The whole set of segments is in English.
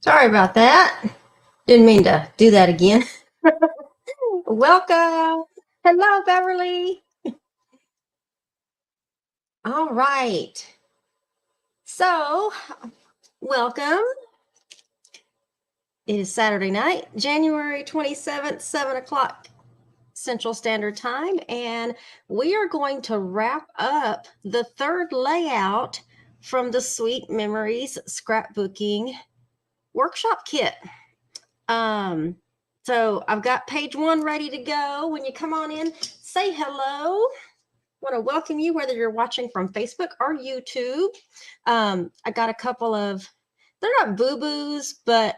Sorry about that. Didn't mean to do that again. Welcome. Hello, Beverly. All right. So, welcome. It is Saturday night, January 27th, 7 o'clock Central Standard Time, and we are going to wrap up the third layout from the Sweet Memories Scrapbooking Workshop Kit. Um, so I've got page one ready to go. When you come on in, say hello. Want to welcome you, whether you're watching from Facebook or YouTube. I got a couple of, they're not boo-boos, but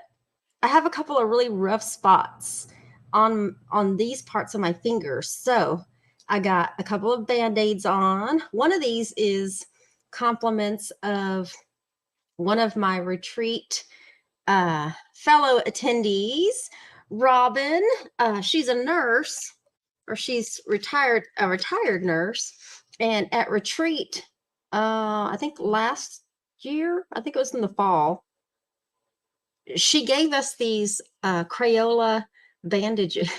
I have a couple of really rough spots on these parts of my fingers. So I got a couple of Band-Aids on. One of these is compliments of one of my retreat fellow attendees, Robin. She's a nurse, or she's a retired nurse, and at retreat, I think last year, I think it was in the fall, she gave us these Crayola bandages.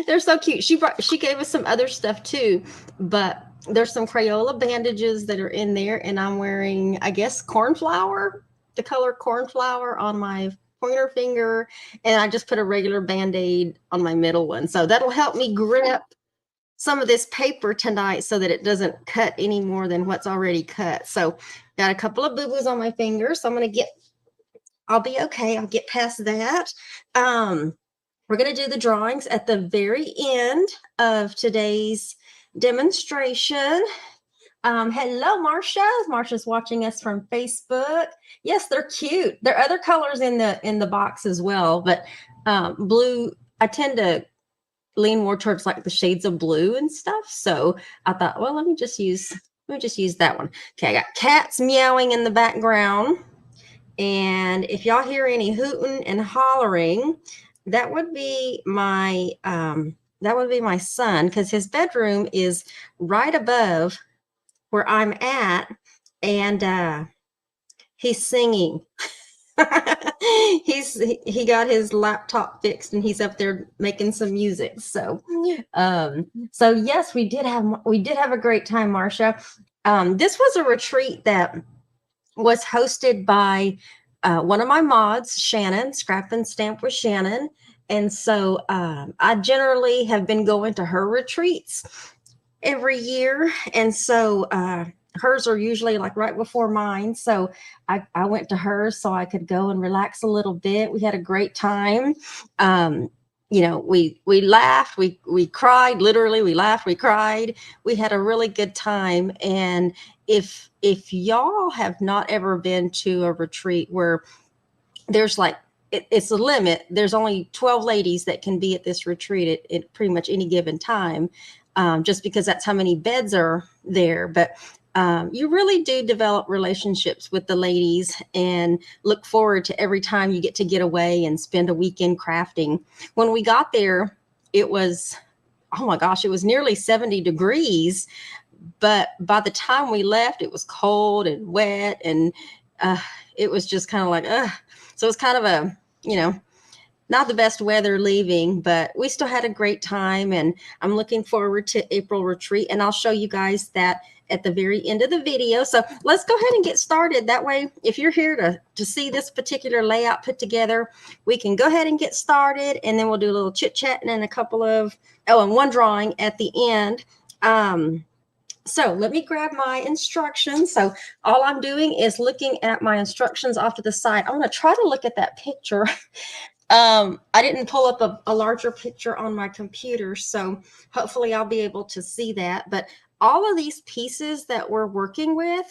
They're so cute. She gave us some other stuff too, but there's some Crayola bandages that are in there, and I'm wearing, I guess, cornflower, the color cornflower on my pointer finger, and I just put a regular Band-Aid on my middle one. So that'll help me grip some of this paper tonight so that it doesn't cut any more than what's already cut. So got a couple of boo-boos on my fingers. So I'll be okay. I'll get past that. We're going to do the drawings at the very end of today's demonstration. Hello, Marcia. Marcia's watching us from Facebook. Yes, they're cute. There are other colors in the box as well, but blue, I tend to lean more towards like the shades of blue and stuff. So I thought, well, let me just use that one. Okay, I got cats meowing in the background. And if y'all hear any hooting and hollering, that would be my son, because his bedroom is right above where I'm at, and he's singing. He got his laptop fixed and he's up there making some music. So yes, we did have a great time, Marcia. This was a retreat that was hosted by one of my mods, Shannon, Scrap and Stamp with Shannon. And so I generally have been going to her retreats every year. And so hers are usually like right before mine. So I went to hers so I could go and relax a little bit. We had a great time. We laughed, we cried, literally, we laughed, we cried. We had a really good time. And if y'all have not ever been to a retreat where there's like it's a limit, there's only 12 ladies that can be at this retreat at pretty much any given time, just because that's how many beds are there. But you really do develop relationships with the ladies and look forward to every time you get away and spend a weekend crafting. When we got there, it was, oh my gosh, it was nearly 70 degrees. But by the time we left, it was cold and wet, and it was just kind of like, so it was kind of a, not the best weather leaving, but we still had a great time. And I'm looking forward to April retreat, and I'll show you guys that at the very end of the video. So let's go ahead and get started. That way, if you're here to see this particular layout put together, we can go ahead and get started, and then we'll do a little chit chat and then and one drawing at the end. So let me grab my instructions. So all I'm doing is looking at my instructions off to the side. I'm going to try to look at that picture. I didn't pull up a larger picture on my computer, so hopefully I'll be able to see that. But all of these pieces that we're working with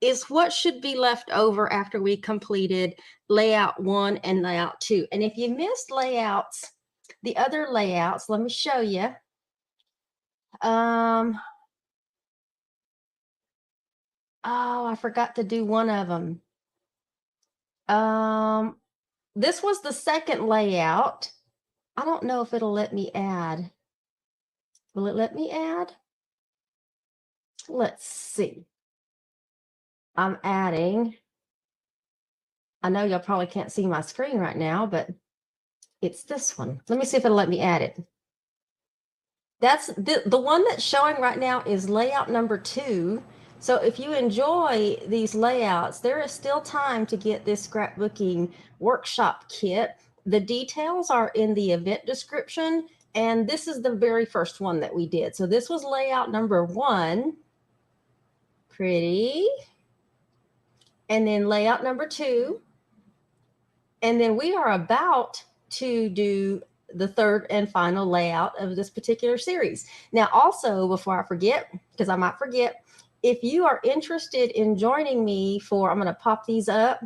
is what should be left over after we completed layout 1 and layout 2. And if you missed the other layouts, let me show you. Oh, I forgot to do one of them. This was the second layout. I don't know if it'll let me add. Will it let me add? Let's see. I'm adding. I know y'all probably can't see my screen right now, but it's this one. Let me see if it'll let me add it. That's the one that's showing right now is layout number 2. So if you enjoy these layouts, there is still time to get this scrapbooking workshop kit. The details are in the event description, and this is the very first one that we did. So this was layout number 1. Pretty. And then layout number 2. And then we are about to do the third and final layout of this particular series. Now, also, before I forget, because I might forget, if you are interested in joining me for, I'm going to pop these up.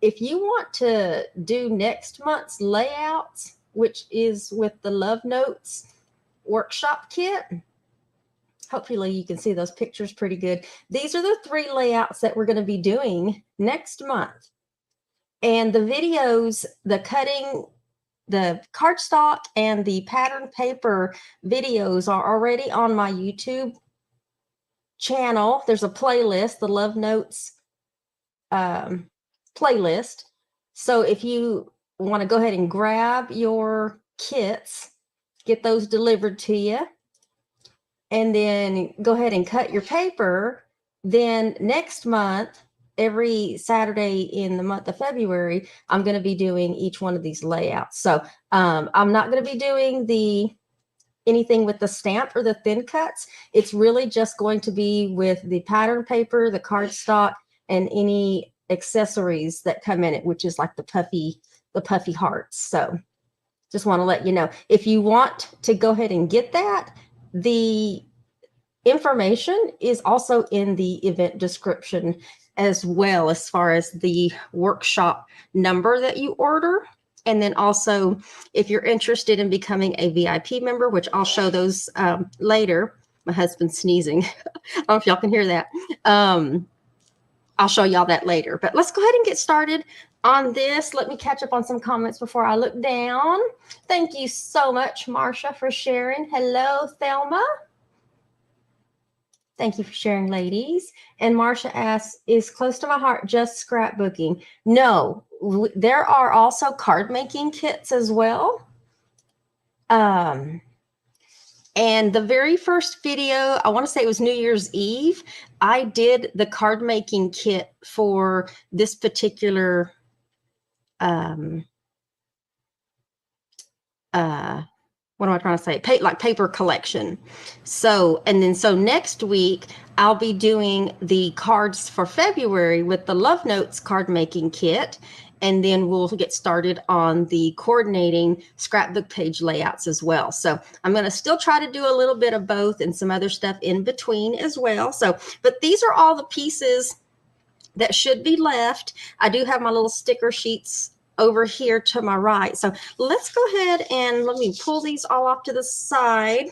If you want to do next month's layouts, which is with the Love Notes workshop kit, hopefully you can see those pictures pretty good. These are the 3 layouts that we're going to be doing next month. And the videos, the cutting, the cardstock, and the pattern paper videos are already on my YouTube channel. There's a playlist, the Love Notes playlist. So if you want to go ahead and grab your kits, get those delivered to you, and then go ahead and cut your paper, then next month, every Saturday in the month of February, I'm going to be doing each one of these layouts. So I'm not going to be doing anything with the stamp or the thin cuts. It's really just going to be with the pattern paper, the cardstock, and any accessories that come in it, which is like the puffy hearts. So just want to let you know, if you want to go ahead and get that, the information is also in the event description as well, as far as the workshop number that you order. And then also, if you're interested in becoming a VIP member, which I'll show those later. My husband's sneezing. I don't know if y'all can hear that. I'll show y'all that later. But let's go ahead and get started on this. Let me catch up on some comments before I look down. Thank you so much, Marsha, for sharing. Hello, Thelma. Thank you for sharing, ladies. And Marsha asks, is Close to My Heart just scrapbooking? No, there are also card making kits as well. And the very first video, I want to say it was New Year's Eve, I did the card making kit for this particular what am I trying to say? Like paper collection. So next week, I'll be doing the cards for February with the Love Notes card making kit. And then we'll get started on the coordinating scrapbook page layouts as well. So I'm going to still try to do a little bit of both and some other stuff in between as well. So, but these are all the pieces that should be left. I do have my little sticker sheets over here to my right. So let's go ahead and let me pull these all off to the side.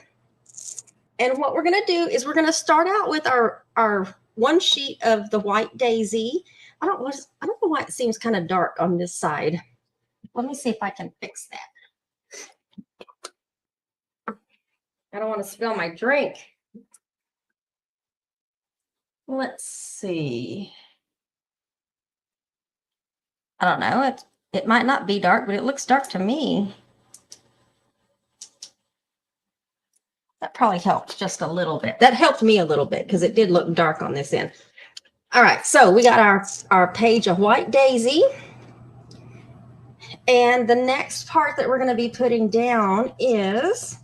And what we're going to do is we're going to start out with our one sheet of the white daisy. I don't know why it seems kind of dark on this side. Let me see if I can fix that. I don't want to spill my drink. Let's see. I don't know. It might not be dark, but it looks dark to me. That probably helped just a little bit. That helped me a little bit because it did look dark on this end. All right, so we got our page of white daisy. And the next part that we're going to be putting down is,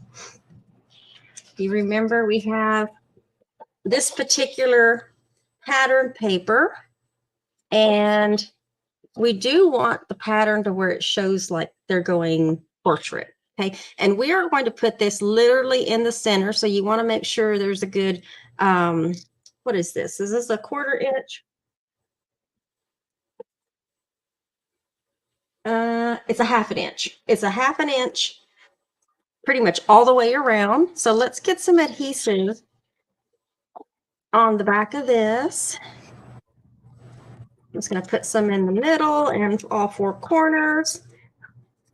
you remember we have this particular pattern paper, and we do want the pattern to where it shows like they're going portrait. Okay, and we are going to put this literally in the center. So you want to make sure there's a good, what is this? Is this a 1/4 inch? It's a 1/2 inch. It's a 1/2 inch pretty much all the way around. So let's get some adhesive on the back of this. I'm just going to put some in the middle and all 4 corners.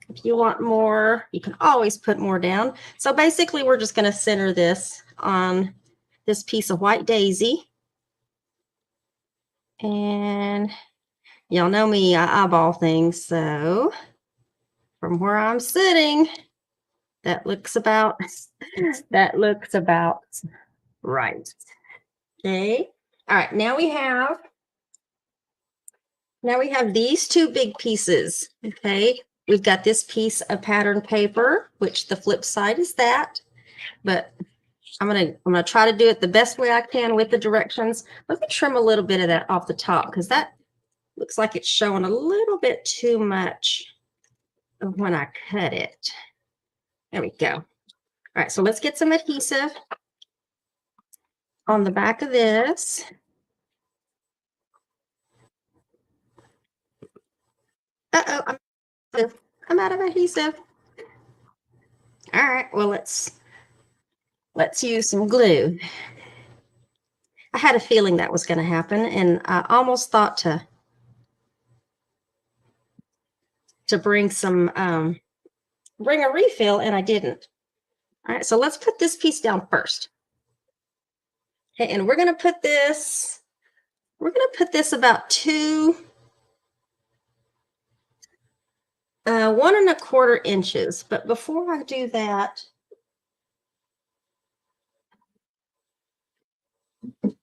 If you want more, you can always put more down. So basically, we're just going to center this on this piece of white daisy. And Y'all know me, I eyeball things, so from where I'm sitting, that looks about right. Okay. All right, now we have these two big pieces. Okay. We've got this piece of pattern paper, which the flip side is that, but I'm gonna try to do it the best way I can with the directions. Let me trim a little bit of that off the top because that looks like it's showing a little bit too much when I cut it. There we go. All right, so let's get some adhesive on the back of this. Uh-oh, I'm out of adhesive. All right, well, let's use some glue. I had a feeling that was going to happen, and I almost thought to bring some bring a refill, and I didn't. All right, so let's put this piece down first. Okay, and we're going to put this about 1¼ inches. But before I do that, let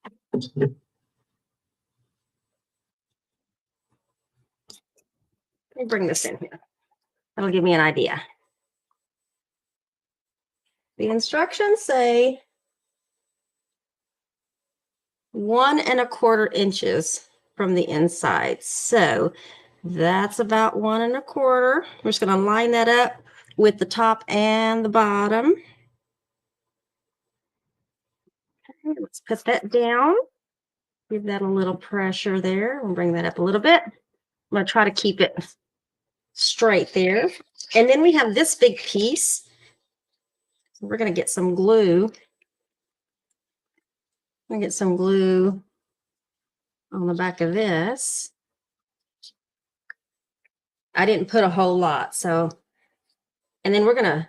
me bring this in here. That'll give me an idea. The instructions say 1¼ inches from the inside. So that's about 1¼ We're just going to line that up with the top and the bottom. Okay, let's put that down. Give that a little pressure there. We'll bring that up a little bit. I'm going to try to keep it straight there. And then we have this big piece. So we're going to get some glue. I'm going to get some glue on the back of this. I didn't put a whole lot, so, and then we're gonna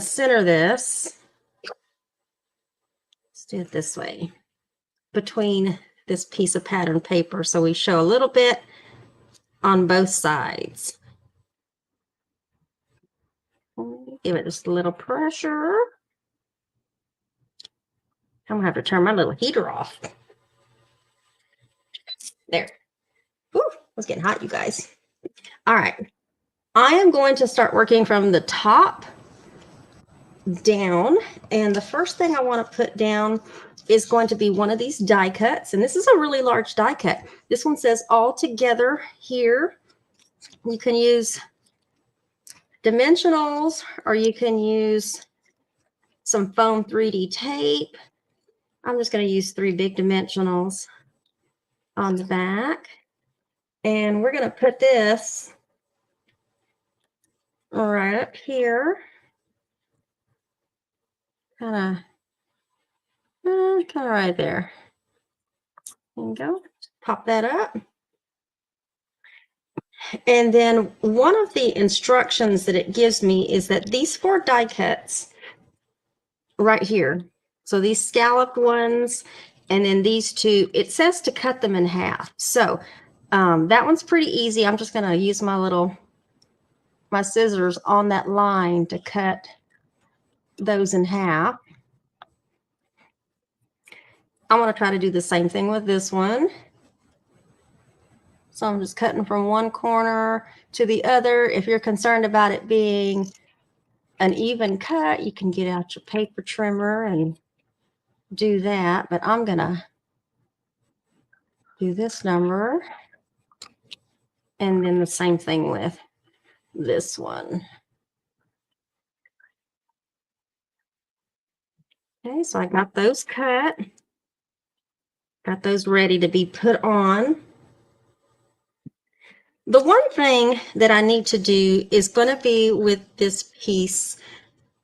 center this. Let's do it this way, between this piece of pattern paper, so we show a little bit on both sides. Give it just a little pressure. I'm gonna have to turn my little heater off. There. Whew, it's getting hot, you guys. All right. I am going to start working from the top down, and the first thing I want to put down is going to be one of these die cuts, and this is a really large die cut. This one says all together here. You can use dimensionals, or you can use some foam 3D tape. I'm just going to use 3 big dimensionals on the back, and we're going to put this right up here, kind of right there. There you go. Pop that up. And then one of the instructions that it gives me is that these 4 die cuts right here, so these scalloped ones, and then these 2, it says to cut them in half. So that one's pretty easy. I'm just going to use my scissors on that line to cut those in half. I'm going to try to do the same thing with this one. So I'm just cutting from one corner to the other. If you're concerned about it being an even cut, you can get out your paper trimmer and do that. But I'm going to do this number. And then the same thing with this one. Okay, so I got those cut. Got those ready to be put on. The one thing that I need to do is going to be with this piece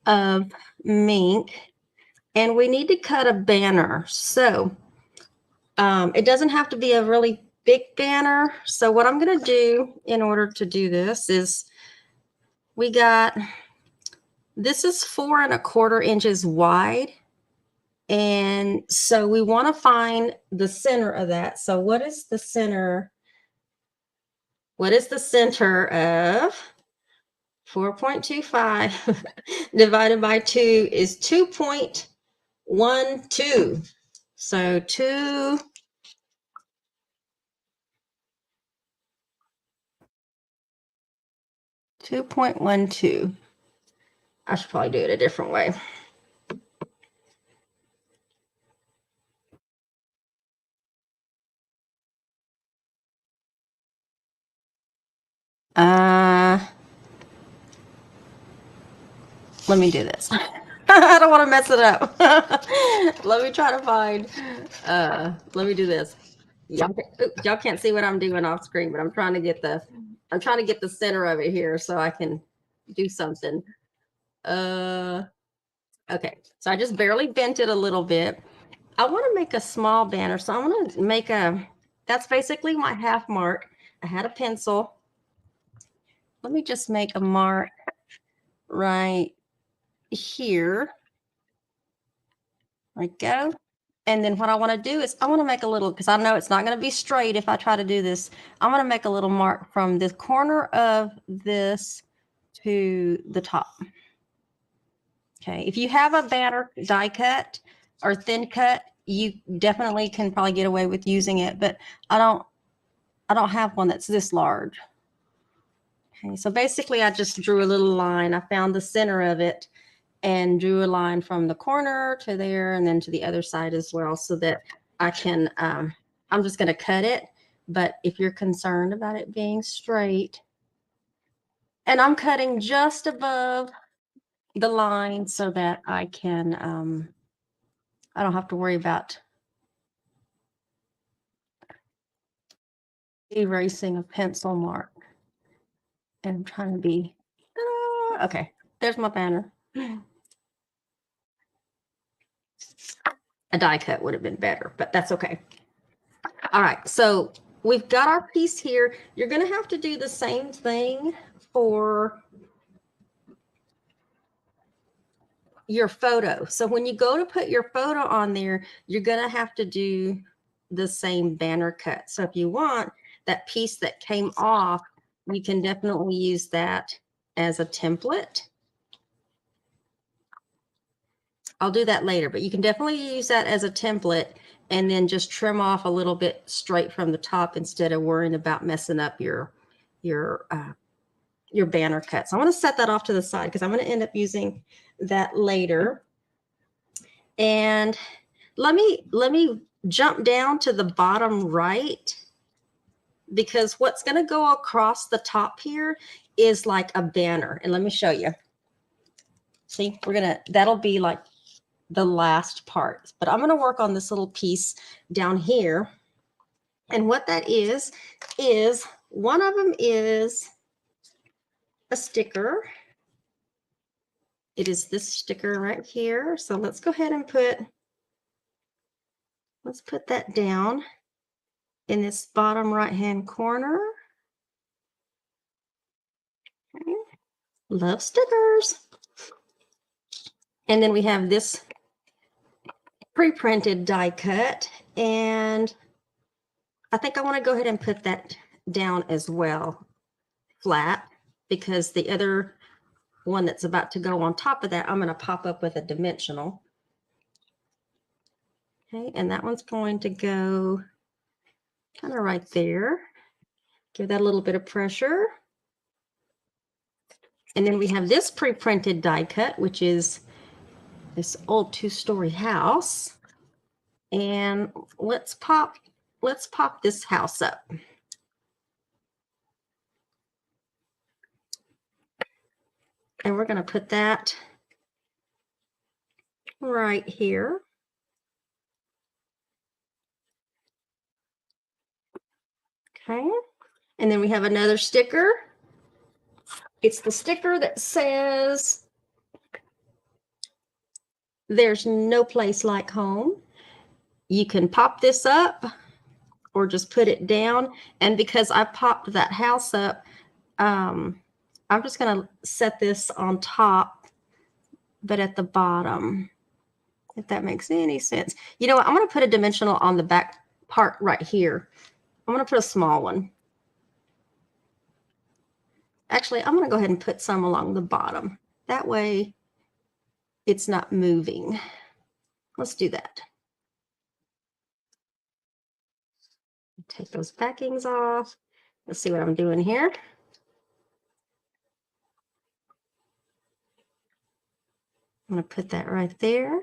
of Mink, and we need to cut a banner. So it doesn't have to be a really big banner. So what I'm going to do in order to do this is this is 4¼ inches wide. And so we want to find the center of that. So what is the center What is the center of 4.25 divided by 2 is 2.12. So 2.12. I should probably do it a different way. Let me do this. I don't want to mess it up. Let me try to find, let me do this. Y'all can't see what I'm doing off screen, but I'm trying to get the center of it here so I can do something. Okay, so I just barely bent it a little bit. I want to make a small banner, so I'm going to make that's basically my half mark. I had a pencil. Let me just make a mark right here. There we go. And then what I want to do is I want to make a little, because I know it's not going to be straight if I try to do this. I'm going to make a little mark from the corner of this to the top. Okay, if you have a banner die cut or thin cut, you definitely can probably get away with using it, but I don't have one that's this large. Okay, so basically I just drew a little line. I found the center of it and drew a line from the corner to there and then to the other side as well, so that I can, I'm just going to cut it. But if you're concerned about it being straight, and I'm cutting just above the line so that I can, I don't have to worry about erasing a pencil mark. And I'm trying to be, okay, there's my banner. A die cut would have been better, but that's okay. All right, so we've got our piece here. You're going to have to do the same thing for your photo. So when you go to put your photo on there, you're going to have to do the same banner cut. So if you want that piece that came off, you can definitely use that as a template. I'll do that later, but you can definitely use that as a template and then just trim off a little bit straight from the top instead of worrying about messing up your banner cuts. I want to set that off to the side because I'm going to end up using that later. And let me jump down to the bottom right, because what's going to go across the top here is like a banner. And let me show you. See, that'll be like the last part, but I'm going to work on this little piece down here. And what that is one of them is a sticker. It is this sticker right here. So let's go ahead and let's put that down in this bottom right hand corner. Okay. Love stickers. And then we have this pre-printed die cut, and I think I want to go ahead and put that down as well, flat, because the other one that's about to go on top of that, I'm going to pop up with a dimensional. Okay, and that one's going to go kind of right there. Give that a little bit of pressure. And then we have this pre-printed die cut, which is this old 2-story house. And let's pop this house up. And we're going to put that right here. Okay. And then we have another sticker. It's the sticker that says, "There's no place like home." You can pop this up or just put it down. And because I popped that house up, I'm just going to set this on top, but at the bottom, if that makes any sense. You know what? I'm going to put a dimensional on the back part right here. I'm going to put a small one. Actually, I'm going to go ahead and put some along the bottom. That way it's not moving. Let's do that. Take those backings off. Let's see what I'm doing here. I'm going to put that right there.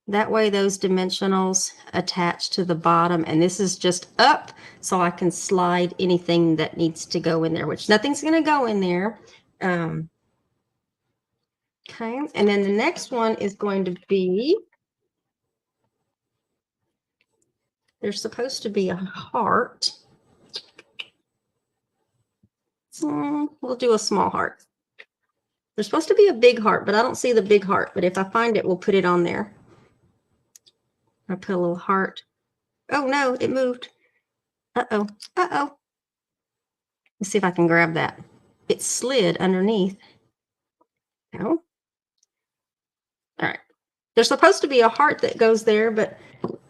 That way those dimensionals attach to the bottom, and this is just up so I can slide anything that needs to go in there, which nothing's going to go in there. Okay, and then the next one is going to be, there's supposed to be a heart. So we'll do a small heart. There's supposed to be a big heart, but I don't see the big heart. But if I find it, we'll put it on there. I put a little heart. Oh no, it moved. Uh-oh. Uh-oh. Let's see if I can grab that. It slid underneath. No. All right. There's supposed to be a heart that goes there, but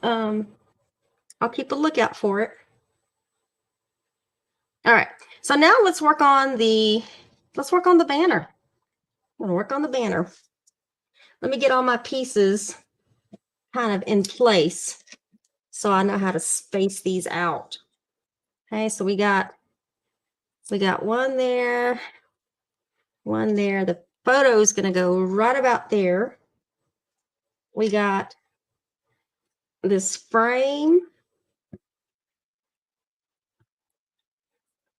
I'll keep a lookout for it. All right. So now let's work on the banner. I'm gonna work on the banner. Let me get all my pieces kind of in place so I know how to space these out. Okay, so we got one there, one there. The photo is going to go right about there. We got this frame.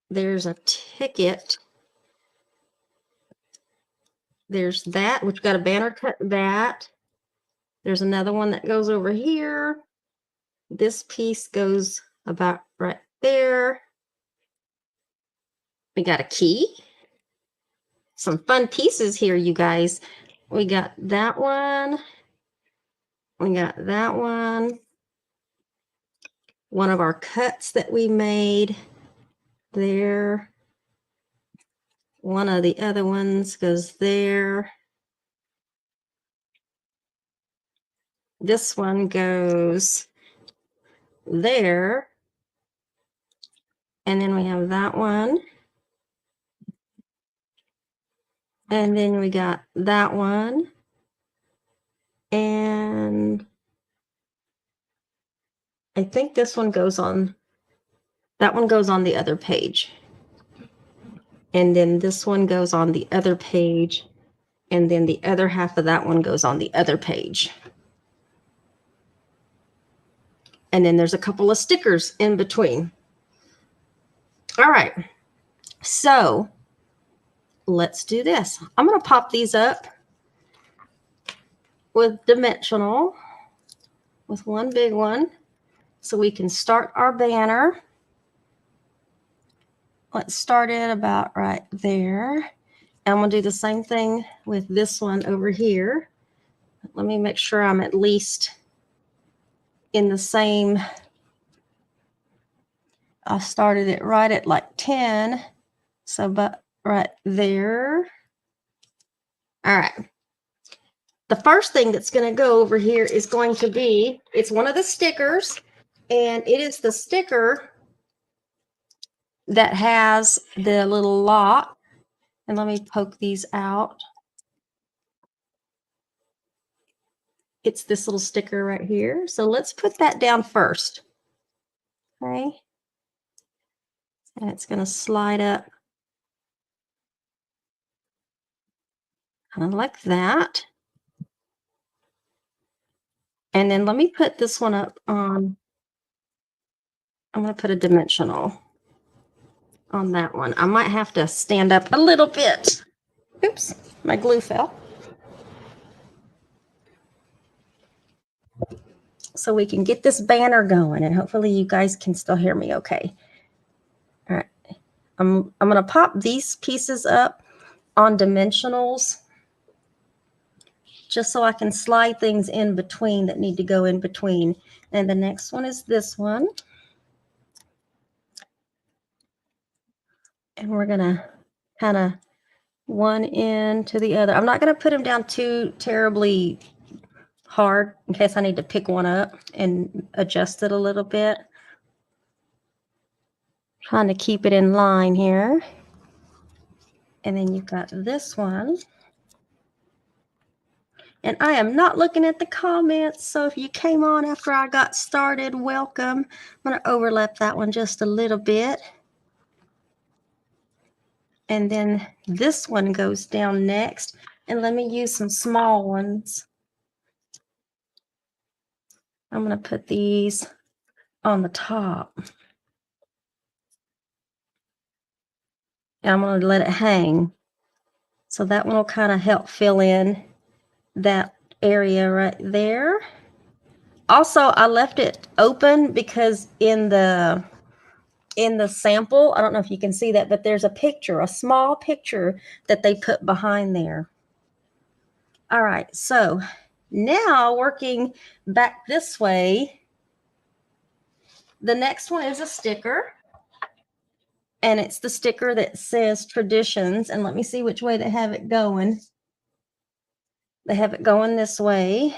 There's a ticket. There's that, which got a banner cut that. There's another one that goes over here. This piece goes about right there. We got a key. Some fun pieces here, you guys. We got that one. We got that one. One of our cuts that we made there. One of the other ones goes there. This one goes there. And then we have that one. And then we got that one. And I think this one goes on, that one goes on the other page. And then this one goes on the other page. And then the other half of that one goes on the other page. And then there's a couple of stickers in between. All right. So let's do this. I'm going to pop these up with dimensional, with one big one, so we can start our banner. Let's start it about right there. And I'm going to do the same thing with this one over here. Let me make sure I'm at least in the same. I started it right at like 10. So but right there. All right. The first thing that's going to go over here is going to be, it's one of the stickers, and it is the sticker that has the little lock. And let me poke these out. It's this little sticker right here. So let's put that down first. Okay. And it's going to slide up kind of like that. And then let me put this one up on, I'm going to put a dimensional on that one. I might have to stand up a little bit. Oops, my glue fell. So we can get this banner going, and hopefully you guys can still hear me okay. All right, I'm going to pop these pieces up on dimensionals just so I can slide things in between that need to go in between. And the next one is this one. And we're going to kind of one end to the other. I'm not going to put them down too terribly hard in case I need to pick one up and adjust it a little bit. Trying to keep it in line here. And then you've got this one. And I am not looking at the comments, so if you came on after I got started, welcome. I'm going to overlap that one just a little bit. And then this one goes down next. And let me use some small ones. I'm going to put these on the top. And I'm going to let it hang. So that one will kind of help fill in that area right there. Also, I left it open because in the sample, I don't know if you can see that, but there's a picture, a small picture that they put behind there. All right, so now working back this way, the next one is a sticker. And it's the sticker that says traditions. And let me see which way they have it going. They have it going this way.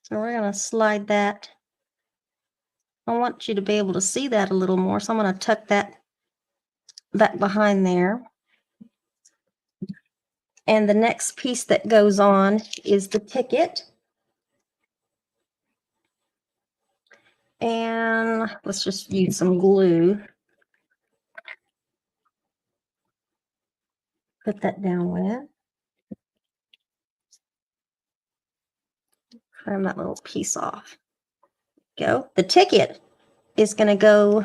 So we're going to slide that. I want you to be able to see that a little more. So I'm going to tuck that back behind there. And the next piece that goes on is the ticket. And let's just use some glue. Put that down with. Trim that little piece off. Go. The ticket is going to go.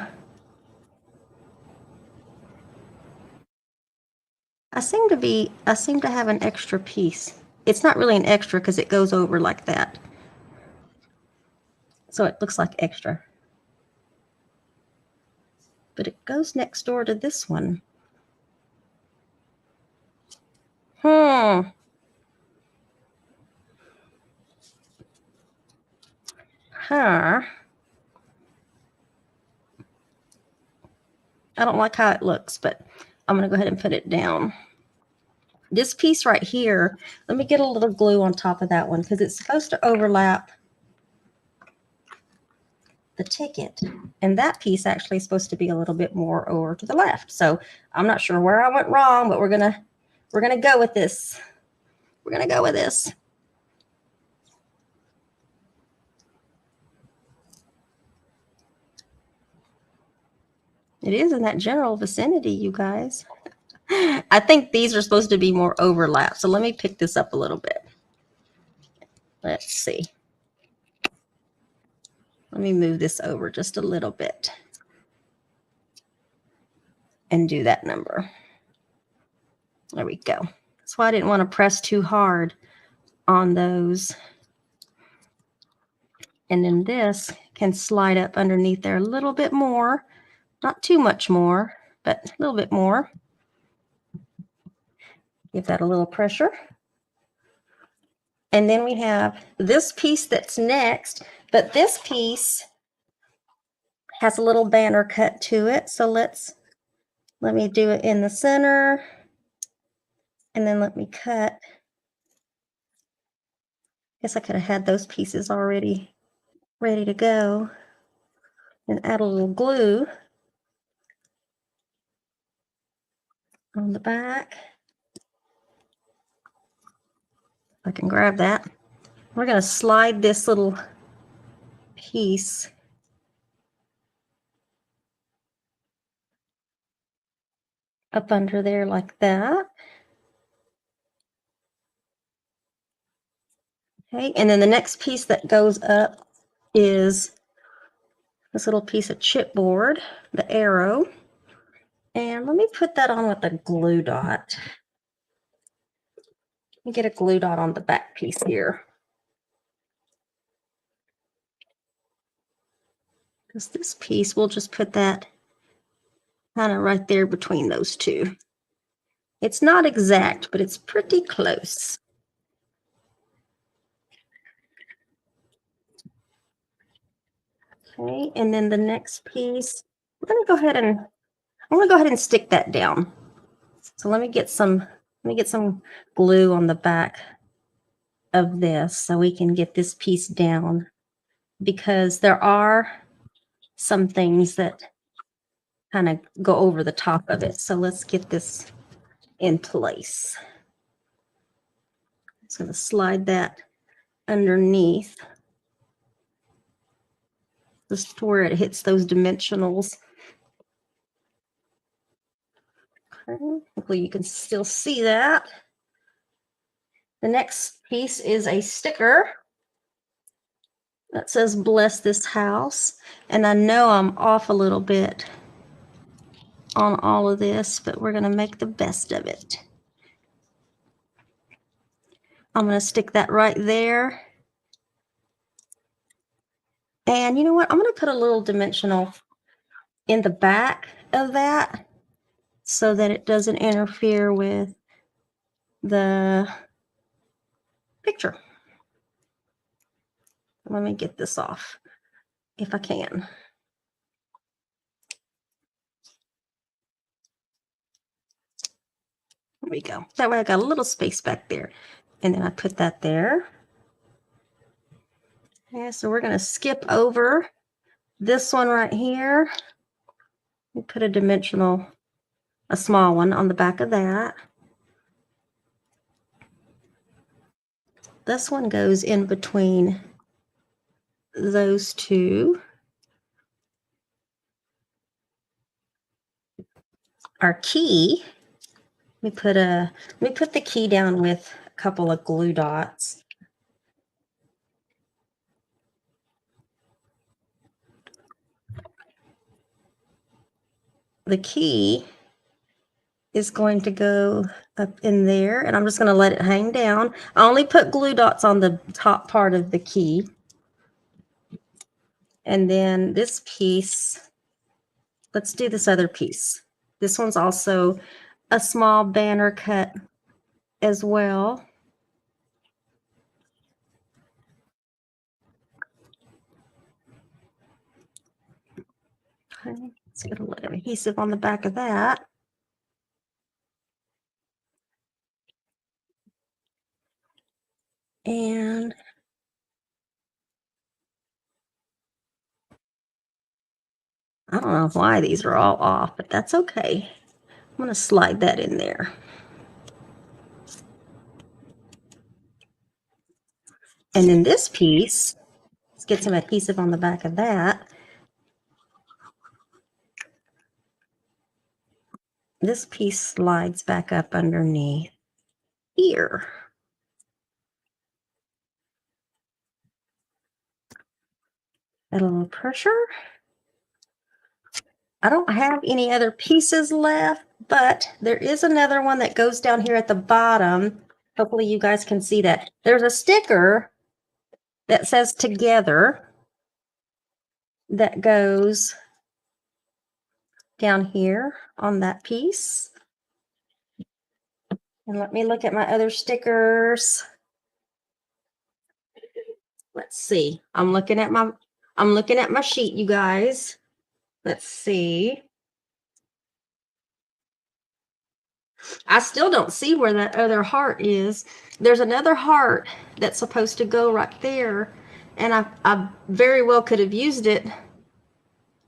I seem to have an extra piece. It's not really an extra because it goes over like that. So it looks like extra. But it goes next door to this one. Huh. I don't like how it looks, but I'm going to go ahead and put it down. This piece right here, let me get a little glue on top of that one because it's supposed to overlap the ticket. And that piece actually is supposed to be a little bit more over to the left. So I'm not sure where I went wrong, but we're gonna go with this. We're gonna go with this. It is in that general vicinity, you guys. I think these are supposed to be more overlap. So let me pick this up a little bit. Let's see. Let me move this over just a little bit and do that number. There we go. That's why I didn't want to press too hard on those. And then this can slide up underneath there a little bit more. Not too much more, but a little bit more. Give that a little pressure. And then we have this piece that's next, but this piece has a little banner cut to it. So let me do it in the center. And then let me cut. Guess I could have had those pieces already ready to go. And add a little glue on the back. I can grab that. We're going to slide this little piece up under there like that. Okay, and then the next piece that goes up is this little piece of chipboard, the arrow. And let me put that on with a glue dot. Let me get a glue dot on the back piece here. Because this piece, we'll just put that kind of right there between those two. It's not exact, but it's pretty close. Okay, and then the next piece, I'm going to go ahead and stick that down. So let me get some glue on the back of this so we can get this piece down, because there are some things that kind of go over the top of it. So let's get this in place. I'm just going to slide that underneath just where it hits those dimensionals. Okay. Hopefully you can still see that. The next piece is a sticker that says bless this house. And I know I'm off a little bit on all of this, but we're going to make the best of it. I'm going to stick that right there. And you know what? I'm going to put a little dimensional in the back of that so that it doesn't interfere with the picture. Let me get this off if I can. There we go. That way I got a little space back there. And then I put that there. Yeah, so we're going to skip over this one right here. We put a dimensional, a small one on the back of that. This one goes in between those two. Our key, we put the key down with a couple of glue dots. The key is going to go up in there, and I'm just going to let it hang down. I only put glue dots on the top part of the key. And then this piece, let's do this other piece. This one's also a small banner cut as well. Okay, let's get a little adhesive on the back of that. And I don't know why these are all off, but that's okay. I'm going to slide that in there. And then this piece, let's get some adhesive on the back of that. This piece slides back up underneath here. Add a little pressure. I don't have any other pieces left, but there is another one that goes down here at the bottom. Hopefully you guys can see that. There's a sticker that says together that goes down here on that piece. And let me look at my other stickers. Let's see. I'm looking at my sheet, you guys. Let's see. I still don't see where that other heart is. There's another heart that's supposed to go right there, and I very well could have used it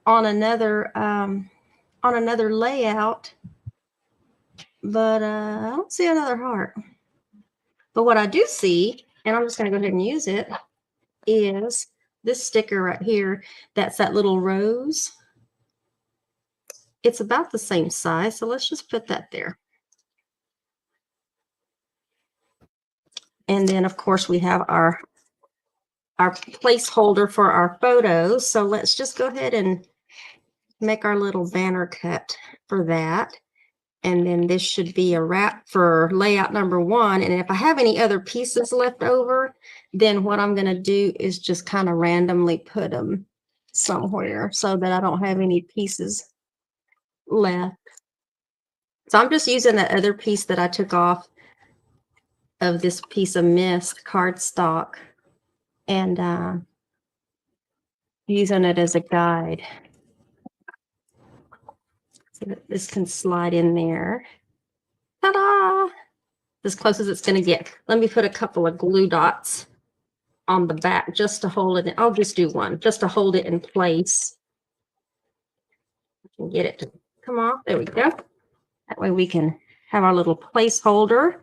on another layout, but I don't see another heart. But what I do see, and I'm just going to go ahead and use it, is this sticker right here. That's that little rose. It's about the same size, so let's just put that there. And then, of course, we have our placeholder for our photos. So let's just go ahead and make our little banner cut for that. And then this should be a wrap for layout number 1. And if I have any other pieces left over, then what I'm going to do is just kind of randomly put them somewhere so that I don't have any pieces left. So I'm just using the other piece that I took off of this piece of mist cardstock and using it as a guide. So that this can slide in there. Ta-da! As close as it's going to get. Let me put a couple of glue dots on the back just to hold it. I'll just do one just to hold it in place. and get it to come off. There we go. That way we can have our little placeholder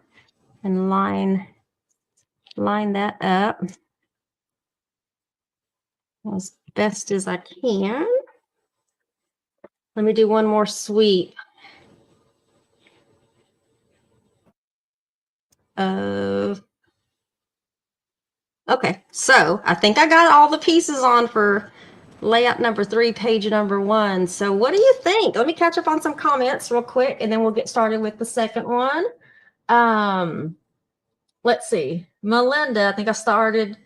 and line that up as best as I can. Let me do one more sweep of, okay, so I think I got all the pieces on for layout number 3, page number 1. So what do you think? Let me catch up on some comments real quick, and then we'll get started with the second one. Let's see. Melinda, I think I started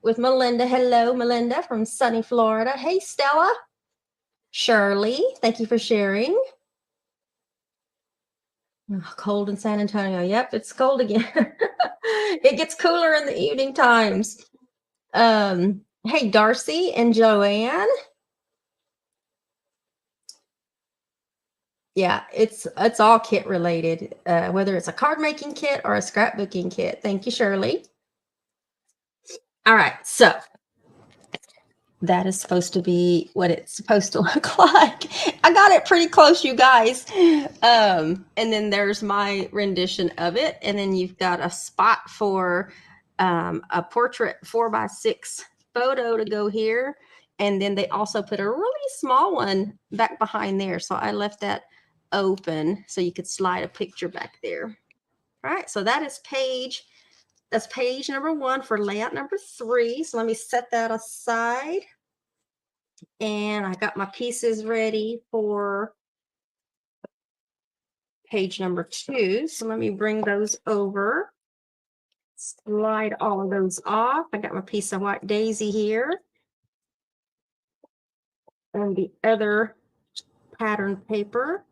with Melinda. Hello, Melinda from sunny Florida. Hey, Stella. Shirley, thank you for sharing. Oh, cold in San Antonio. Yep, it's cold again. It gets cooler in the evening times. Hey, Darcy and Joanne. Yeah, it's all kit related, whether it's a card making kit or a scrapbooking kit. Thank you, Shirley. All right, so that is supposed to be what it's supposed to look like. I got it pretty close, you guys. And then there's my rendition of it. And then you've got a spot for a portrait 4x6 photo to go here. And then they also put a really small one back behind there. So I left that open so you could slide a picture back there. All right, so that's page number 1 for layout number 3. So let me set that aside. And I got my pieces ready for page number 2. So let me bring those over. Slide all of those off. I got my piece of white daisy here. And the other pattern paper.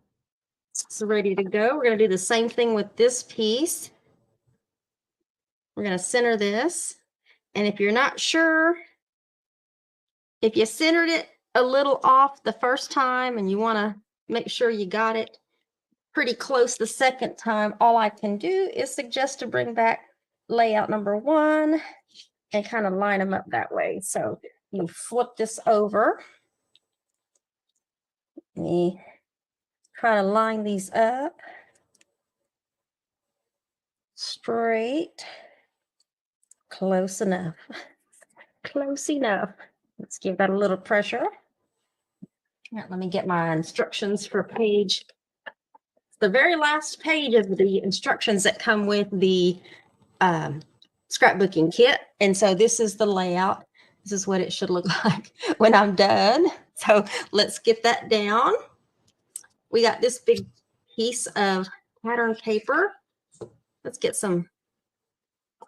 It's ready to go. We're going to do the same thing with this piece. We're going to center this. And if you're not sure, if you centered it a little off the first time and you want to make sure you got it pretty close the second time, all I can do is suggest to bring back layout number 1 and kind of line them up that way. So you flip this over. Let me try to line these up straight. Close enough. Close enough. Let's give that a little pressure. Now, let me get my instructions for page. The very last page of the instructions that come with the scrapbooking kit. And so this is the layout. This is what it should look like when I'm done. So let's get that down. We got this big piece of pattern paper. Let's get some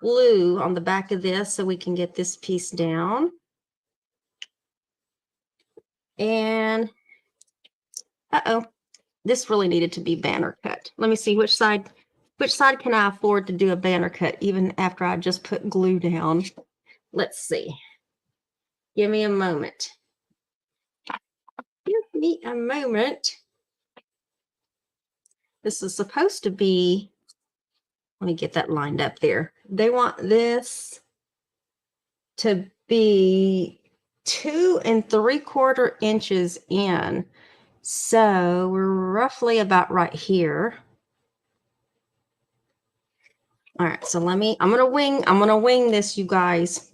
glue on the back of this so we can get this piece down. And this really needed to be banner cut. Let me see which side can I afford to do a banner cut even after I just put glue down. Let's see. Give me a moment. Give me a moment. This is supposed to be, let me get that lined up there. They want this to be 2 3/4 inches in. So we're roughly about right here. All right, so I'm gonna wing this, you guys.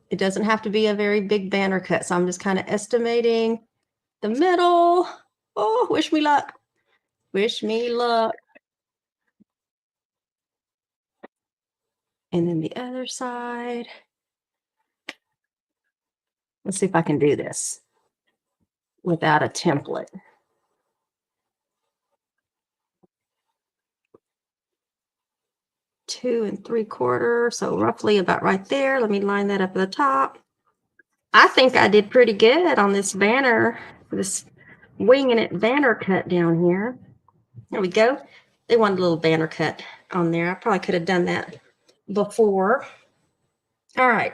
It doesn't have to be a very big banner cut. So I'm just kind of estimating the middle. Oh, wish me luck. Wish me luck. And then the other side. Let's see if I can do this without a template. Two 3/4, so roughly about right there. Let me line that up at the top. I think I did pretty good on this banner, this winging it banner cut down here. There we go. They wanted a little banner cut on there. I probably could have done that before. All right.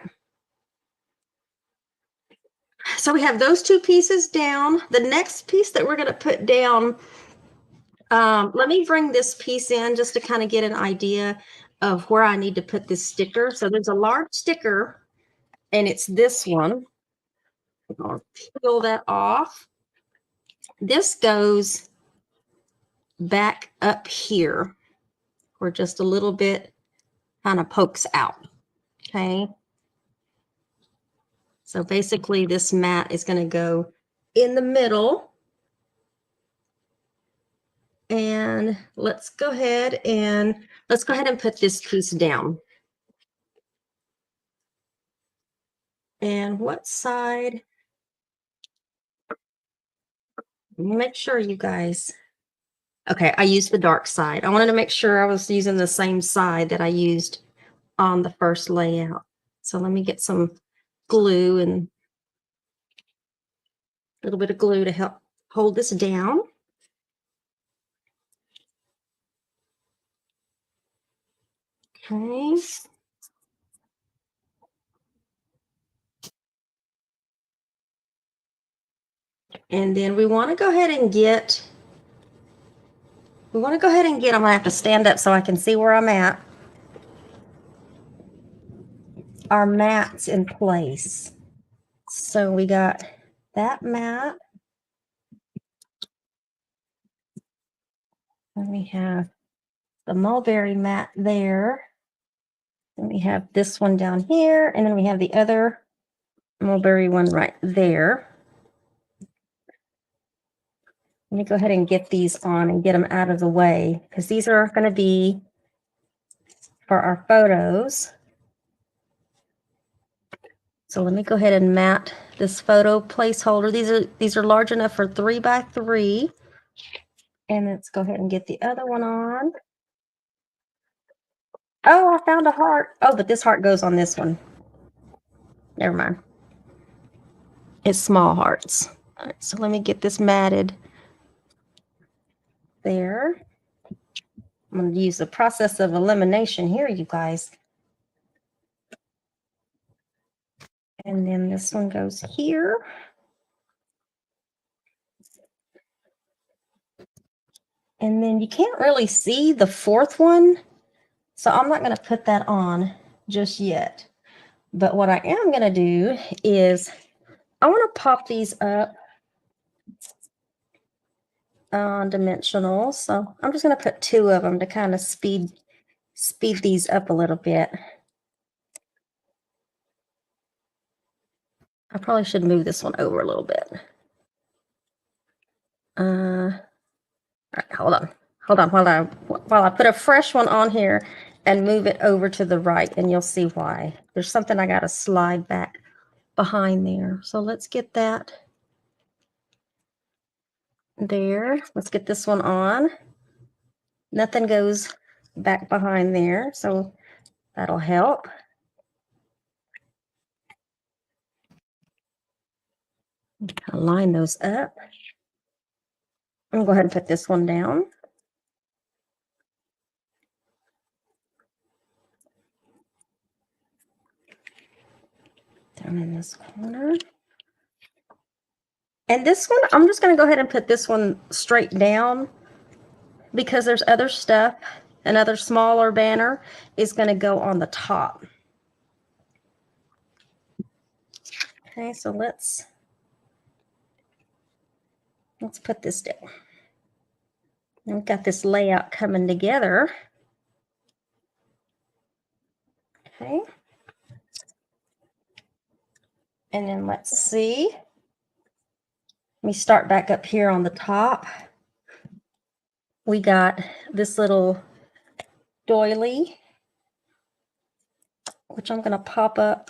So we have those 2 pieces down. The next piece that we're going to put down, let me bring this piece in just to kind of get an idea of where I need to put this sticker. So there's a large sticker, and it's this one. I'll peel that off. This goes back up here, or just a little bit kind of pokes out. Okay. So basically this mat is going to go in the middle. And let's go ahead and put this piece down. And what side? Make sure you guys. Okay, I used the dark side. I wanted to make sure I was using the same side that I used on the first layout. So let me get some glue and a little bit of glue to help hold this down. Okay. And then we want to go ahead and get, I'm going to have to stand up so I can see where I'm at. Our mats in place. So we got that mat. And we have the mulberry mat there. And we have this one down here. And then we have the other mulberry one right there. Let me go ahead and get these on and get them out of the way, because these are going to be for our photos. So let me go ahead and mat this photo placeholder. These are large enough for 3 by 3. And let's go ahead and get the other one on. Oh, I found a heart. Oh, but this heart goes on this one. Never mind. It's small hearts. All right, so let me get this matted there. I'm going to use the process of elimination here, you guys. And then this one goes here. And then you can't really see the fourth one, so I'm not going to put that on just yet. But what I am going to do is I want to pop these up on dimensional. So I'm just going to put 2 of them to kind of speed these up a little bit. I probably should move this one over a little bit. All right, hold on while I put a fresh one on here and move it over to the right, and you'll see why. There's something I got to slide back behind there. So let's get that there. Let's get this one on. Nothing goes back behind there, so that'll help. Line those up. I'm gonna go ahead and put this one down. Down in this corner. And this one, I'm just gonna go ahead and put this one straight down, because there's other stuff. Another smaller banner is gonna go on the top. Okay, so let's put this down. And we've got this layout coming together. Okay. And then let's see. Let me start back up here on the top. We got this little doily, which I'm going to pop up.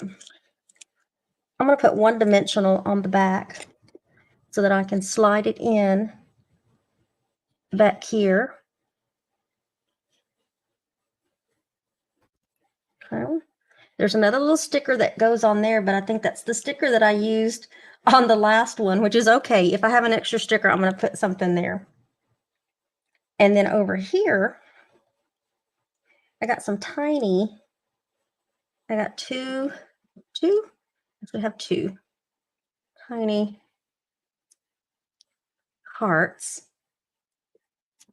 I'm going to put 1 dimensional on the back so that I can slide it in back here. Okay. There's another little sticker that goes on there, but I think that's the sticker that I used on the last one, which is okay. If I have an extra sticker, I'm going to put something there. And then over here, I got some tiny, I got two, actually have 2 tiny hearts.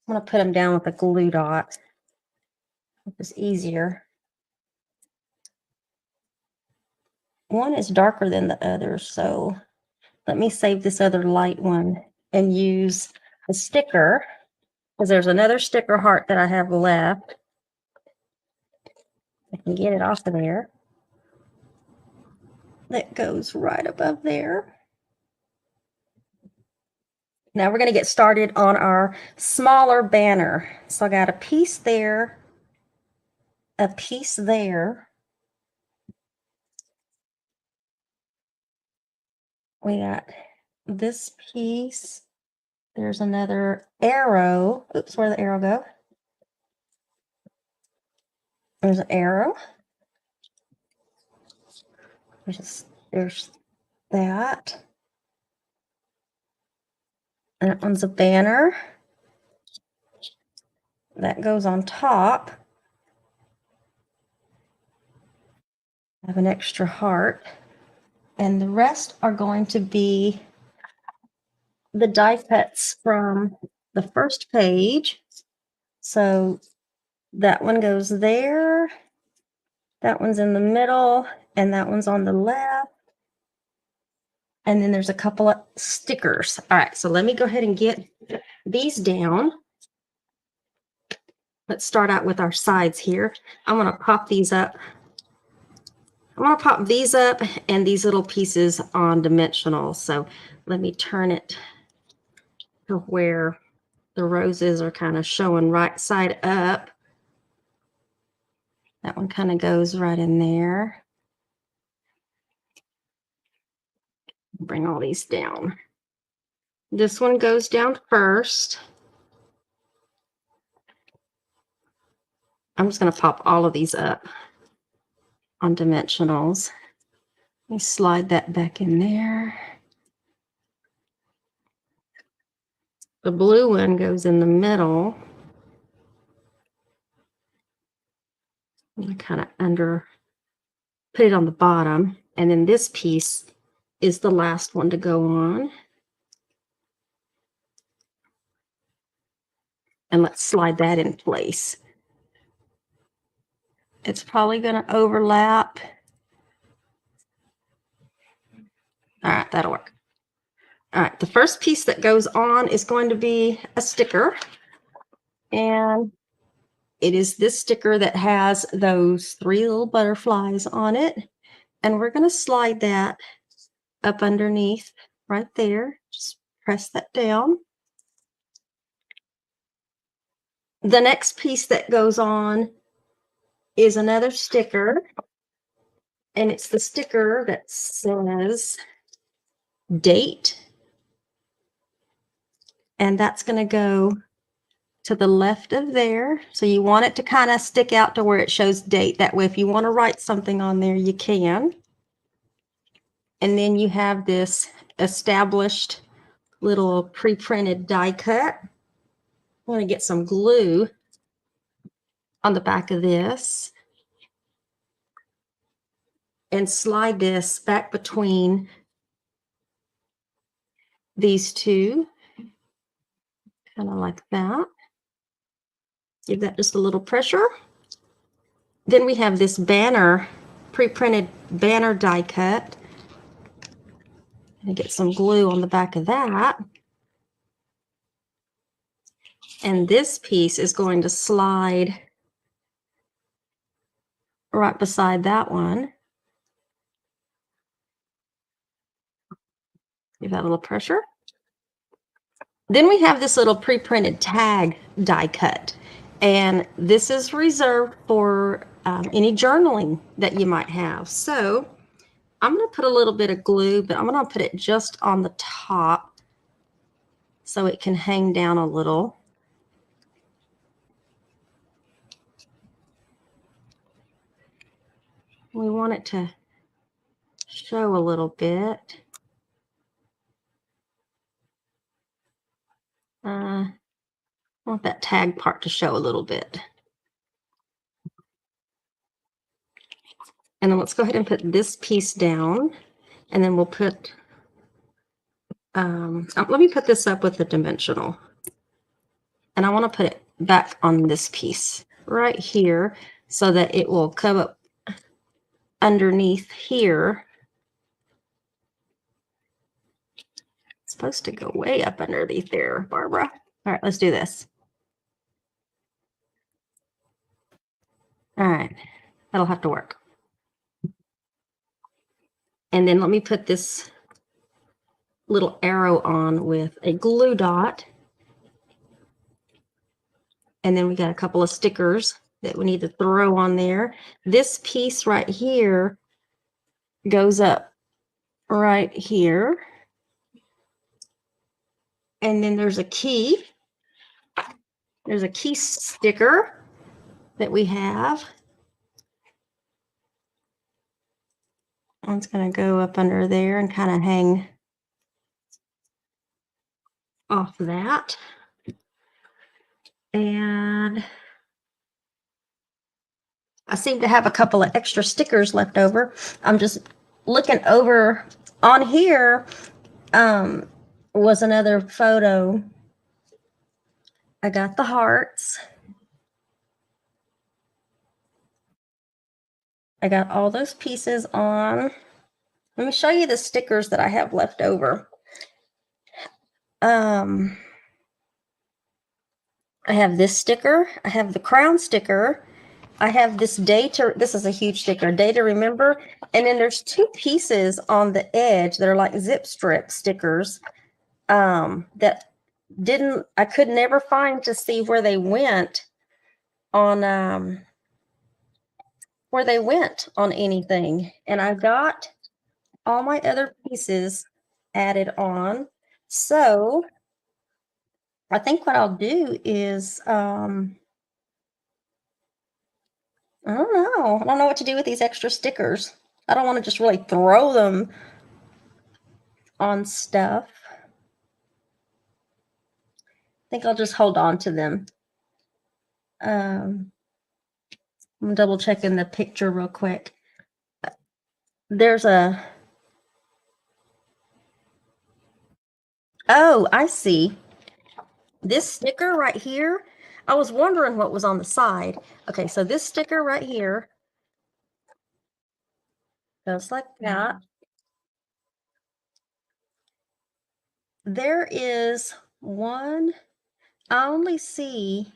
I'm going to put them down with a glue dot. It's easier. One is darker than the other, so let me save this other light one and use a sticker, because there's another sticker heart that I have left. I can get it off of there. That goes right above there. Now we're going to get started on our smaller banner. So I got a piece there, a piece there. We got this piece. There's another arrow. Oops, where'd the arrow go? There's an arrow. There's that. That one's a banner. That goes on top. I have an extra heart. And the rest are going to be the die cuts from the first page. So that one goes there. That one's in the middle, and that one's on the left. And then there's a couple of stickers. All right, so let me go ahead and get these down. Let's start out with our sides here. I'm going to pop these up. I want to pop these up and these little pieces on dimensional. So let me turn it to where the roses are kind of showing right side up. That one kind of goes right in there. Bring all these down. This one goes down first. I'm just going to pop all of these up on dimensionals. Let me slide that back in there. The blue one goes in the middle. I'm going to kind of put it on the bottom. And then this piece is the last one to go on. And let's slide that in place. It's probably going to overlap. All right, that'll work. All right, the first piece that goes on is going to be a sticker. And it is this sticker that has those 3 little butterflies on it. And we're going to slide that up underneath right there. Just press that down. The next piece that goes on is another sticker. And it's the sticker that says date. And that's going to go to the left of there. So you want it to kind of stick out to where it shows date. That way, if you want to write something on there, you can. And then you have this established little pre-printed die cut. I'm going to get some glue on the back of this and slide this back between these two, kind of like that. Give that just a little pressure. Then we have this banner, pre-printed banner die cut. And get some glue on the back of that. And this piece is going to slide right beside that one. Give that a little pressure. Then we have this little pre-printed tag die cut. And this is reserved for any journaling that you might have. So I'm going to put a little bit of glue, but I'm going to put it just on the top so it can hang down a little. We want it to show a little bit. I want that tag part to show a little bit. And then let's go ahead and put this piece down. And then we'll put, let me put this up with the dimensional. And I want to put it back on this piece right here so that it will come up underneath here. supposed to go way up underneath there, Barbara. All right, let's do this. All right, that'll have to work. And then let me put this little arrow on with a glue dot. And then we got a couple of stickers that we need to throw on there. This piece right here goes up right here. And then there's a key. There's a key sticker that we have. It's going to go up under there and kind of hang off that. And I seem to have a couple of extra stickers left over. I'm just looking over on here. Was another photo. I got the hearts. I got all those pieces on. Let me show you the stickers that I have left over. I have this sticker. I have the crown sticker. I have this this is a huge sticker, day to remember. And then there's two pieces on the edge that are like zip strip stickers that I could never find to see where they went on anything. And I got all my other pieces added on. So I think what I'll do is I don't know. I don't know what to do with these extra stickers. I don't want to just really throw them on stuff. I think I'll just hold on to them. I'm double checking the picture real quick. There's a... Oh, I see. This sticker right here, I was wondering what was on the side. Okay, so this sticker right here goes like that. There is one, I only see,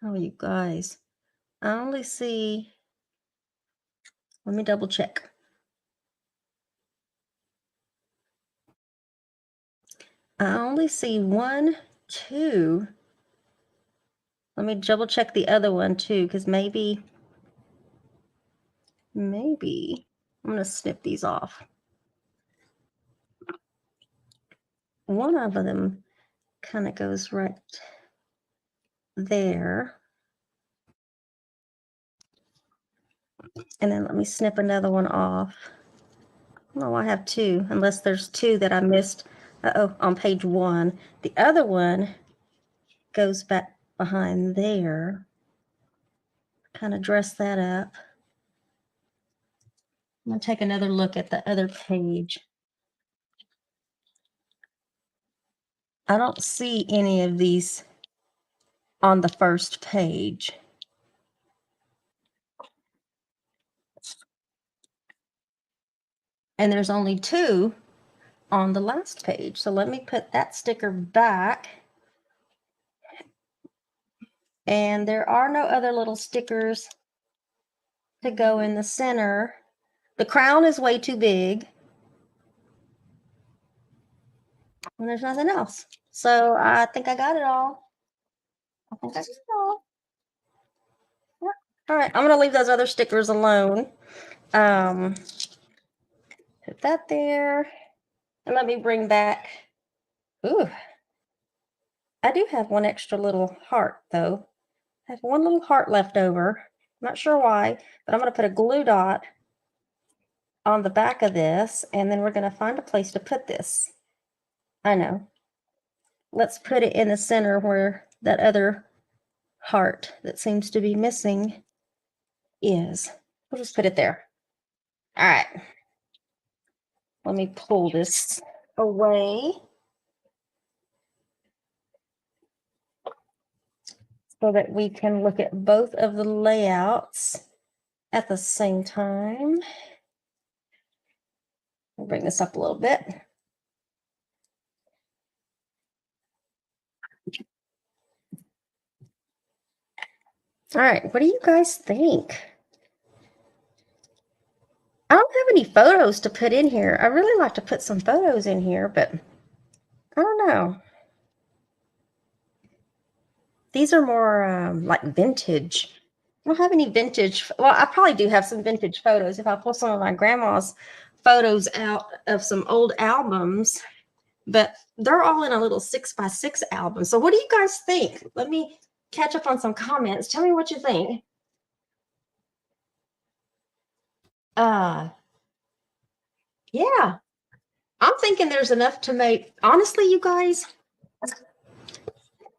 oh, you guys, I only see, let me double check. I only see 1, 2. Let me double check the other one too, because maybe I'm going to snip these off. One of them kind of goes right there. And then let me snip another one off. No, I have 2, unless there's 2 that I missed. Uh-oh, on page 1. The other one goes back behind there. Kind of dress that up. I'm going to take another look at the other page. I don't see any of these on the first page. And there's only 2 on the last page. So let me put that sticker back. And there are no other little stickers to go in the center. The crown is way too big. And there's nothing else. So I think I got it all. I think I got it all. Yeah. All right, I'm going to leave those other stickers alone. Put that there. And let me bring back, ooh, I do have one extra little heart though. I have one little heart left over. I'm not sure why, but I'm going to put a glue dot on the back of this, and then we're going to find a place to put this. I know. Let's put it in the center where that other heart that seems to be missing is. We'll just put it there. All right. Let me pull this away so that we can look at both of the layouts at the same time. I'll bring this up a little bit. All right, what do you guys think? I don't have any photos to put in here. I really like to put some photos in here, but I don't know. These are more like vintage. I don't have any vintage. Well, I probably do have some vintage photos if I pull some of my grandma's photos out of some old albums, but they're all in a little 6x6 album. So what do you guys think? Let me catch up on some comments. Tell me what you think. Yeah, I'm thinking there's enough to make. Honestly, you guys,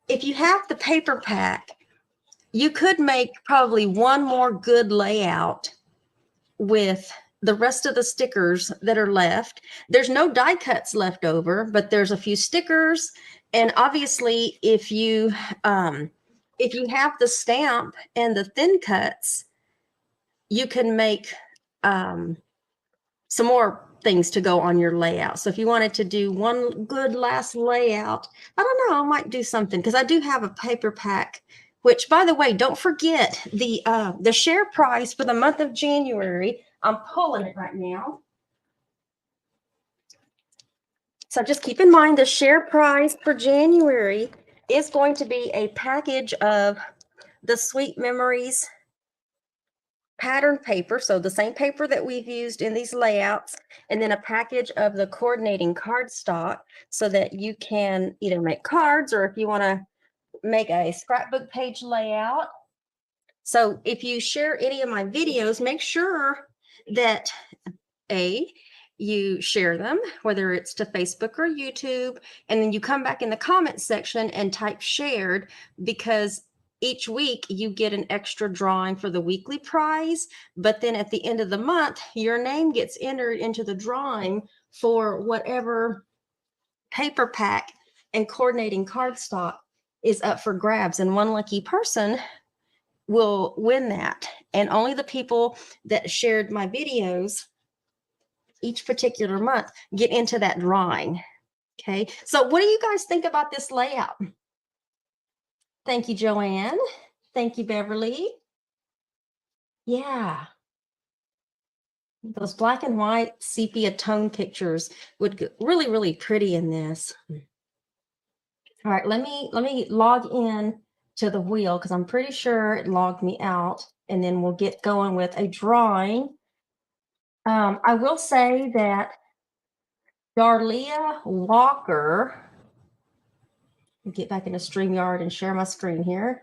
if you have the paper pack, you could make probably one more good layout with the rest of the stickers that are left. There's no die cuts left over, but there's a few stickers. And obviously, if you have the stamp and the thin cuts, you can make some more things to go on your layout. So if you wanted to do one good last layout, I don't know, I might do something because I do have a paper pack, which by the way, don't forget the share price for the month of January. I'm pulling it right now. So just keep in mind the share price for January is going to be a package of the Sweet Memories pattern paper, so the same paper that we've used in these layouts, and then a package of the coordinating cardstock so that you can either make cards or if you want to make a scrapbook page layout. So if you share any of my videos, make sure that you share them, whether it's to Facebook or YouTube, and then you come back in the comments section and type shared, because each week you get an extra drawing for the weekly prize, but then at the end of the month, your name gets entered into the drawing for whatever paper pack and coordinating cardstock is up for grabs. And one lucky person will win that. And only the people that shared my videos each particular month get into that drawing. Okay, so what do you guys think about this layout? Thank you, Joanne. Thank you, Beverly. Yeah, those black and white sepia tone pictures would get really, really pretty in this. All right, let me log in to the wheel because I'm pretty sure it logged me out, and then we'll get going with a drawing. I will say that Darlia Walker, get back into StreamYard and share my screen here.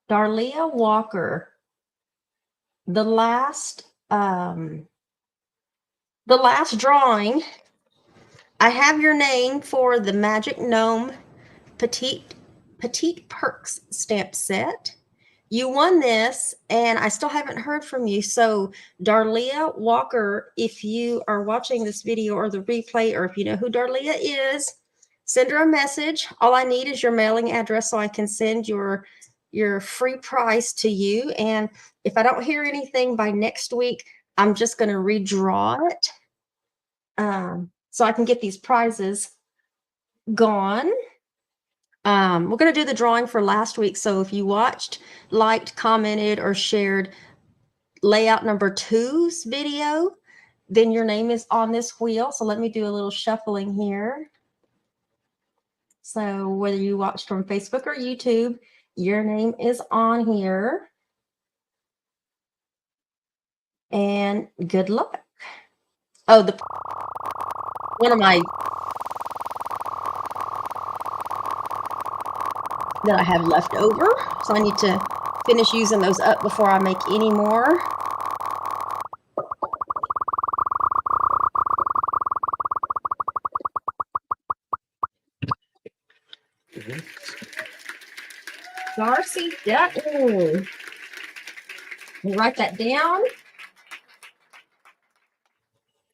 Darlia Walker, the last drawing, I have your name for the Magic Gnome Petite Perks stamp set. You won this, and I still haven't heard from you. So, Darlia Walker, if you are watching this video or the replay, or if you know who Darlia is, send her a message. All I need is your mailing address so I can send your free prize to you. And if I don't hear anything by next week, I'm just going to redraw it so I can get these prizes gone. We're going to do the drawing for last week. So if you watched, liked, commented, or shared layout number 2's video, then your name is on this wheel. So let me do a little shuffling here. So whether you watched from Facebook or YouTube, your name is on here. And good luck. Oh, one of my that I have left over. So I need to finish using those up before I make any more. Darcy, write that down.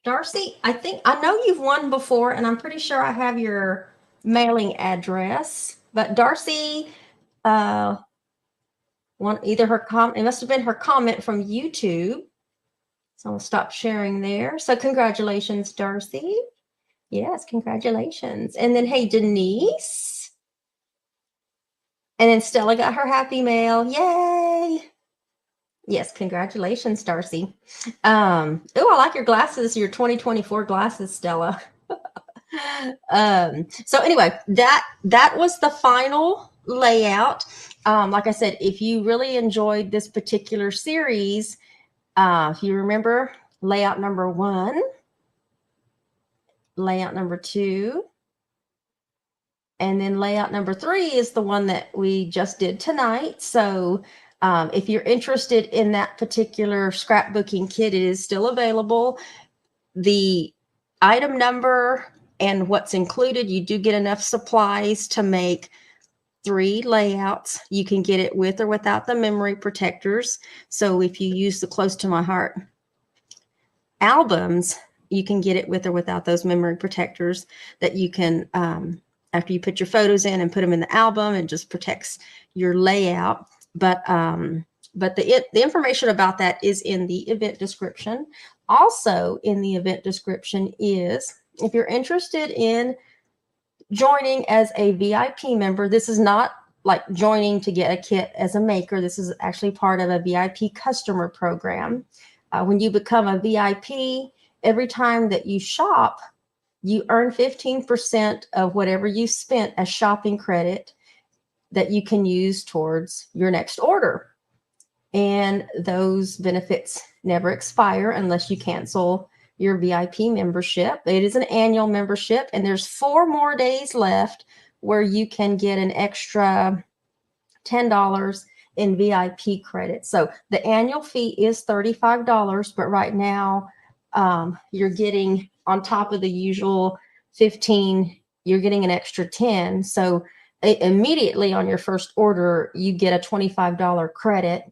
Darcy, I know you've won before, and I'm pretty sure I have your mailing address. But Darcy, it must have been her comment from YouTube. So I'll stop sharing there. So congratulations, Darcy. Yes, congratulations. And then, hey, Denise. And then Stella got her happy mail. Yay. Yes, congratulations, Darcy. Oh, I like your glasses, your 2024 glasses, Stella. So anyway, that was the final layout. Like I said, if you really enjoyed this particular series, if you remember layout number 1, layout number 2, and then layout number 3 is the one that we just did tonight. So if you're interested in that particular scrapbooking kit, it is still available. The item number and what's included, you do get enough supplies to make 3 layouts. You can get it with or without the memory protectors. So if you use the Close to My Heart albums, you can get it with or without those memory protectors that you can, after you put your photos in and put them in the album, it just protects your layout. But the information about that is in the event description. Also in the event description is, if you're interested in joining as a VIP member, this is not like joining to get a kit as a maker. This is actually part of a VIP customer program. When you become a VIP, every time that you shop, you earn 15% of whatever you spent as shopping credit that you can use towards your next order. And those benefits never expire unless you cancel your VIP membership. It is an annual membership, and there's 4 more days left where you can get an extra $10 in VIP credit. So the annual fee is $35, but right now you're getting, on top of the usual 15, you're getting an extra 10. So immediately on your first order, you get a $25 credit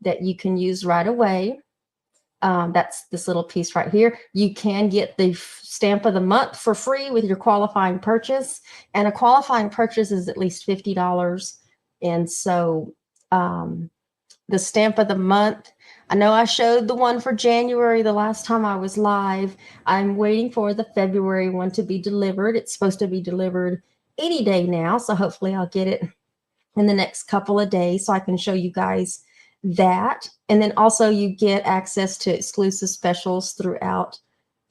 that you can use right away. That's this little piece right here. You can get the stamp of the month for free with your qualifying purchase, and a qualifying purchase is at least $50. And so the stamp of the month, I know I showed the one for January the last time I was live. I'm waiting for the February one to be delivered. It's supposed to be delivered 80 day now, so hopefully I'll get it in the next couple of days so I can show you guys that. And then also you get access to exclusive specials throughout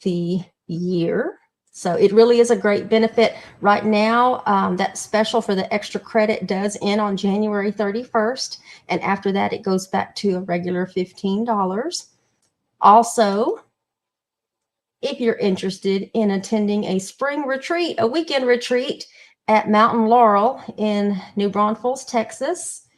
the year. So it really is a great benefit. Right now, that special for the extra credit does end on January 31st. And after that, it goes back to a regular $15. Also, if you're interested in attending a spring retreat, a weekend retreat at Mountain Laurel in New Braunfels, Texas,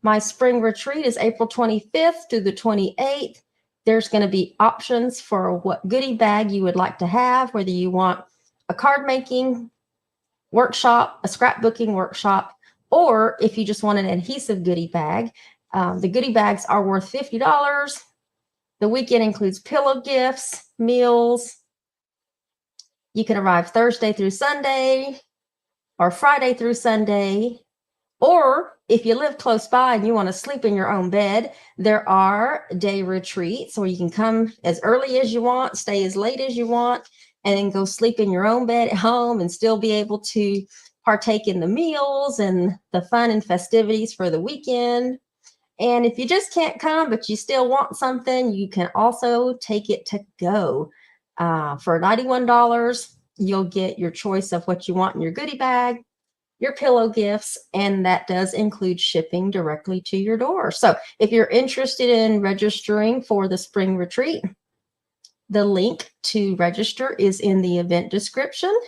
my spring retreat is April 25th to the 28th. There's going to be options for what goodie bag you would like to have, whether you want a card making workshop, a scrapbooking workshop, or if you just want an adhesive goodie bag. The goodie bags are worth $50. The weekend includes pillow gifts, meals. You can arrive Thursday through Sunday or Friday through Sunday. Or if you live close by and you want to sleep in your own bed, there are day retreats where you can come as early as you want, stay as late as you want, and then go sleep in your own bed at home and still be able to partake in the meals and the fun and festivities for the weekend. And if you just can't come, but you still want something, you can also take it to go. For $91, you'll get your choice of what you want in your goodie bag, your pillow gifts, and that does include shipping directly to your door. So if you're interested in registering for the spring retreat, the link to register is in the event description.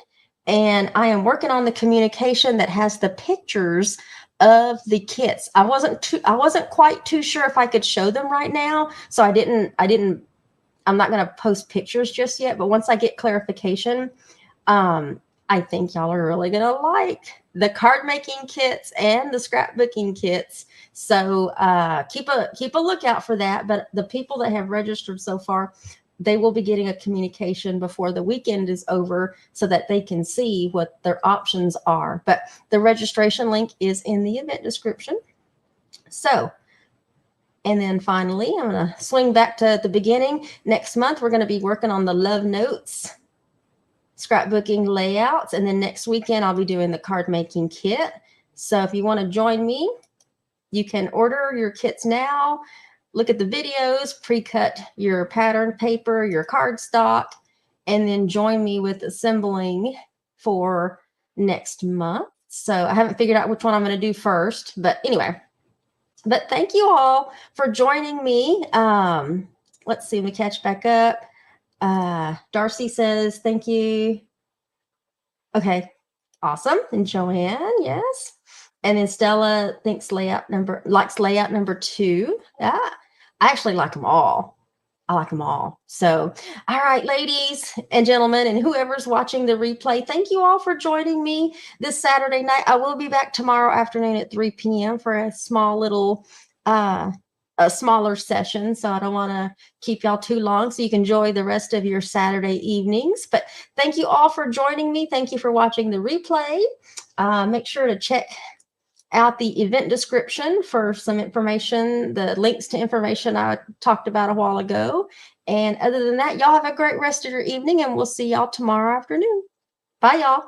And I am working on the communication that has the pictures of the kits. I wasn't quite too sure if I could show them right now. So I'm not going to post pictures just yet, but once I get clarification, I think y'all are really going to like the card making kits and the scrapbooking kits. So keep a lookout for that. But the people that have registered so far, they will be getting a communication before the weekend is over so that they can see what their options are. But the registration link is in the event description. So, and then finally, I'm going to swing back to the beginning. Next month, we're going to be working on the love notes scrapbooking layouts. And then next weekend, I'll be doing the card making kit. So if you want to join me, you can order your kits now, look at the videos, pre-cut your pattern paper, your cardstock, and then join me with assembling for next month. So I haven't figured out which one I'm going to do first, but anyway. But thank you all for joining me. Let's see, let me catch back up. Darcy says, thank you. Okay, awesome. And Joanne, yes. And then Stella likes layout number 2. Yeah, I actually like them all. I like them all. So, all right, ladies and gentlemen, and whoever's watching the replay, thank you all for joining me this Saturday night. I will be back tomorrow afternoon at 3 p.m. for a small little, a smaller session. So I don't want to keep y'all too long, so you can enjoy the rest of your Saturday evenings. But thank you all for joining me. Thank you for watching the replay. Make sure to check out the event description for some information, the links to information I talked about a while ago. And other than that, y'all have a great rest of your evening, and we'll see y'all tomorrow afternoon. Bye, y'all.